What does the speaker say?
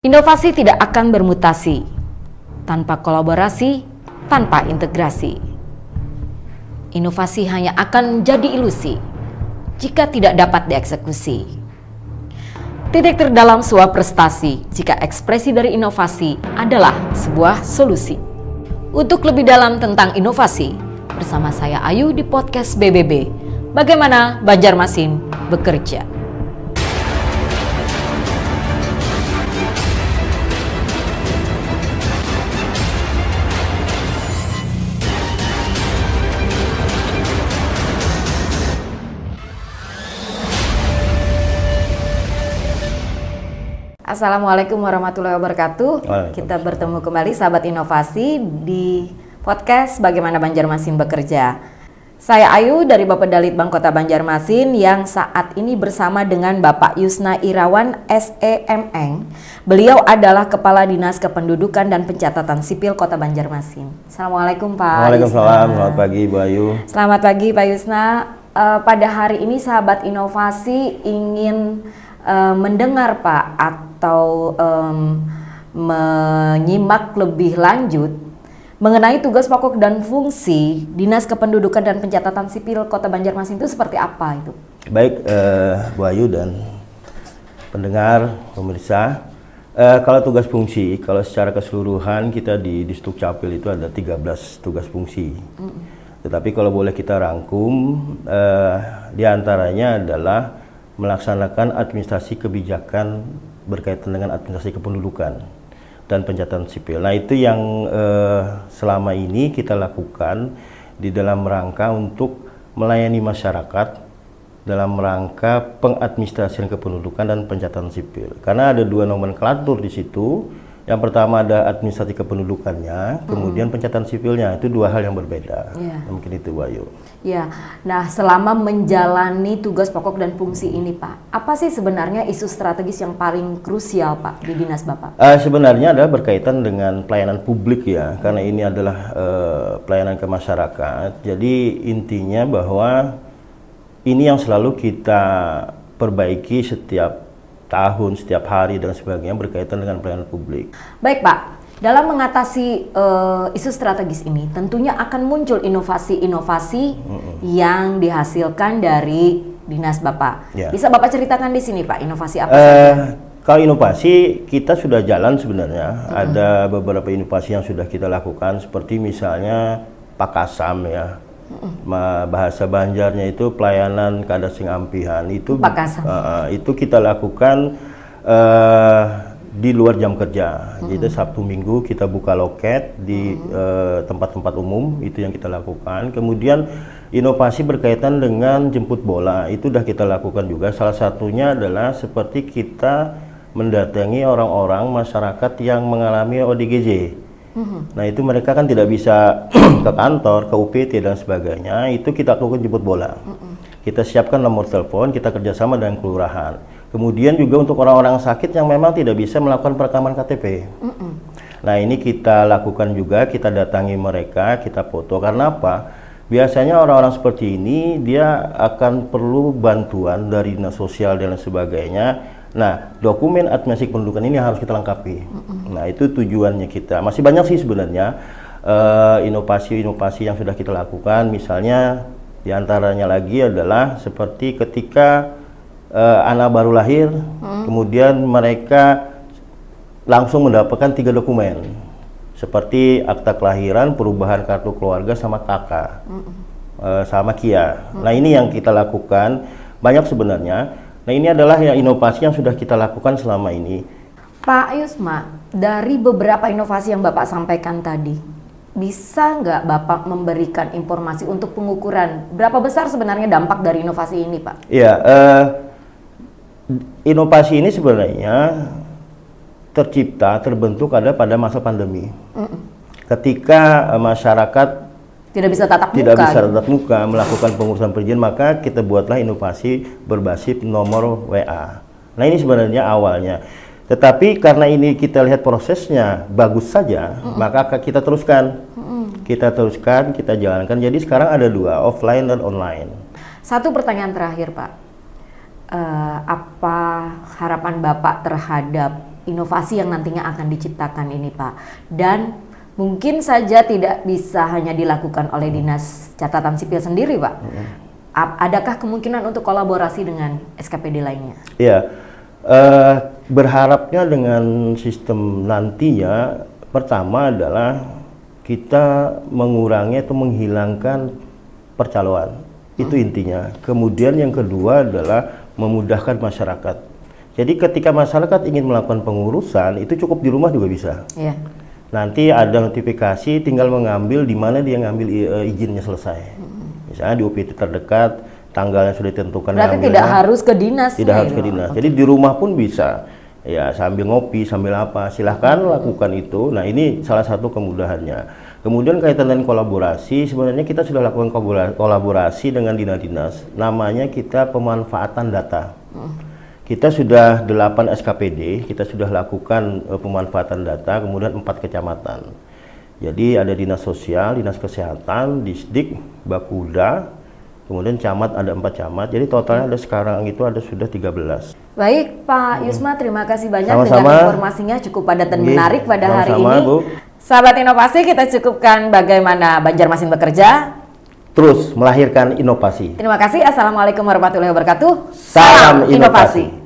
Inovasi tidak akan bermutasi tanpa kolaborasi, tanpa integrasi. Inovasi hanya akan menjadi ilusi jika tidak dapat dieksekusi. Titik terdalam sebuah prestasi jika ekspresi dari inovasi adalah sebuah solusi. Untuk lebih dalam tentang inovasi, bersama saya Ayu di podcast BBB, Bagaimana Banjarmasin Bekerja. Assalamualaikum warahmatullahi wabarakatuh. Kita bertemu kembali sahabat inovasi di podcast Bagaimana Banjarmasin Bekerja. Saya Ayu dari Bappedalit Bank Kota Banjarmasin yang saat ini bersama dengan Bapak Yusna Irawan SEMeng. Beliau adalah Kepala Dinas Kependudukan dan Pencatatan Sipil Kota Banjarmasin. Assalamualaikum Pak. Waalaikumsalam. Selamat pagi Bu Ayu. Selamat pagi Pak Yusna. Pada hari ini sahabat inovasi ingin mendengar Pak atau menyimak lebih lanjut mengenai tugas pokok dan fungsi Dinas Kependudukan dan Pencatatan Sipil Kota Banjarmasin itu seperti apa itu? Baik Bu Ayu dan pendengar, pemirsa. Kalau tugas fungsi, kalau secara keseluruhan kita di Disdukcapil itu ada 13 tugas fungsi. Tetapi kalau boleh kita rangkum, diantaranya adalah melaksanakan administrasi kebijakan berkaitan dengan administrasi kependudukan dan pencatatan sipil. Nah itu yang selama ini kita lakukan di dalam rangka untuk melayani masyarakat dalam rangka pengadministrasian kependudukan dan pencatatan sipil. Karena ada dua nomenklatur di situ. Yang pertama ada administrasi kependudukannya, kemudian pencatatan sipilnya. Itu dua hal yang berbeda. Mungkin itu Bu Ayu. Ya, nah selama menjalani tugas pokok dan fungsi ini Pak, apa sih sebenarnya isu strategis yang paling krusial Pak di Dinas Bapak? Sebenarnya adalah berkaitan dengan pelayanan publik ya, karena ini adalah pelayanan ke masyarakat. Jadi intinya bahwa ini yang selalu kita perbaiki setiap tahun, setiap hari dan sebagainya berkaitan dengan pelayanan publik. Baik Pak, dalam mengatasi isu strategis ini tentunya akan muncul inovasi-inovasi yang dihasilkan dari Dinas Bapak. Bisa Bapak ceritakan di sini Pak, inovasi apa saja? Kalau inovasi kita sudah jalan sebenarnya, ada beberapa inovasi yang sudah kita lakukan seperti misalnya Pakasam ya. Bahasa Banjarnya itu pelayanan kada sing ampihan itu itu kita lakukan di luar jam kerja. Jadi Sabtu Minggu kita buka loket di tempat-tempat umum, itu yang kita lakukan. Kemudian inovasi berkaitan dengan jemput bola itu sudah kita lakukan juga. Salah satunya adalah seperti kita mendatangi orang-orang masyarakat yang mengalami ODGJ. Nah itu mereka kan tidak bisa ke kantor, ke UPT dan sebagainya, itu kita lakukan jemput bola. Kita siapkan nomor telepon, kita kerjasama dengan kelurahan. Kemudian juga untuk orang-orang sakit yang memang tidak bisa melakukan perekaman KTP. Nah ini kita lakukan juga, kita datangi mereka, kita foto. Karena apa? Biasanya orang-orang seperti ini dia akan perlu bantuan dari dinas sosial dan sebagainya. Nah, dokumen administrasi kependudukan ini harus kita lengkapi. Nah, itu tujuannya kita. Masih banyak sih sebenarnya inovasi-inovasi yang sudah kita lakukan. Misalnya, diantaranya lagi adalah seperti ketika anak baru lahir, kemudian mereka langsung mendapatkan 3 dokumen. Seperti akta kelahiran, perubahan kartu keluarga, sama KK, sama KIA. Nah, ini yang kita lakukan. Banyak sebenarnya. Nah ini adalah ya inovasi yang sudah kita lakukan selama ini. Pak Yusma, dari beberapa inovasi yang Bapak sampaikan tadi, bisa nggak Bapak memberikan informasi untuk pengukuran berapa besar sebenarnya dampak dari inovasi ini Pak? Iya, inovasi ini sebenarnya terbentuk pada masa pandemi. Ketika masyarakat tidak bisa tatap muka melakukan pengurusan perizinan, maka kita buatlah inovasi berbasis nomor WA. Nah ini sebenarnya awalnya, tetapi karena ini kita lihat prosesnya bagus saja, maka kita teruskan, kita jalankan. Jadi sekarang ada 2, offline dan online. Satu pertanyaan terakhir Pak, apa harapan Bapak terhadap inovasi yang nantinya akan diciptakan ini Pak. Dan mungkin saja tidak bisa hanya dilakukan oleh Dinas Catatan Sipil sendiri Pak. Adakah kemungkinan untuk kolaborasi dengan SKPD lainnya? Iya, berharapnya dengan sistem nantinya, pertama adalah kita mengurangi atau menghilangkan percaloan. Itu intinya. Kemudian yang kedua adalah memudahkan masyarakat. Jadi ketika masyarakat ingin melakukan pengurusan, itu cukup di rumah juga bisa. Iya. Nanti ada notifikasi, tinggal mengambil di mana dia ngambil izinnya selesai. Misalnya di UPT terdekat, tanggalnya sudah ditentukan. Berarti tidak harus ke dinas. Tidak harus ke dinas. Jadi di rumah pun bisa. Ya sambil ngopi, sambil apa, silahkan lakukan itu. Nah ini salah satu kemudahannya. Kemudian kaitan dengan kolaborasi, sebenarnya kita sudah lakukan kolaborasi dengan dinas-dinas. Namanya kita pemanfaatan data. Kita sudah 8 SKPD, kita sudah lakukan pemanfaatan data, kemudian 4 kecamatan. Jadi ada dinas sosial, dinas kesehatan, disdik, bakuda, kemudian camat ada 4 camat. Jadi totalnya ada sekarang itu ada sudah 13. Baik Pak Yusma, terima kasih banyak Sama-sama. dengan informasinya cukup padat dan menarik pada hari Sama-sama, ini. Bu. Sahabat inovasi, kita cukupkan bagaimana Banjarmasin bekerja. Terus melahirkan inovasi. Terima kasih. Assalamualaikum warahmatullahi wabarakatuh. Salam inovasi.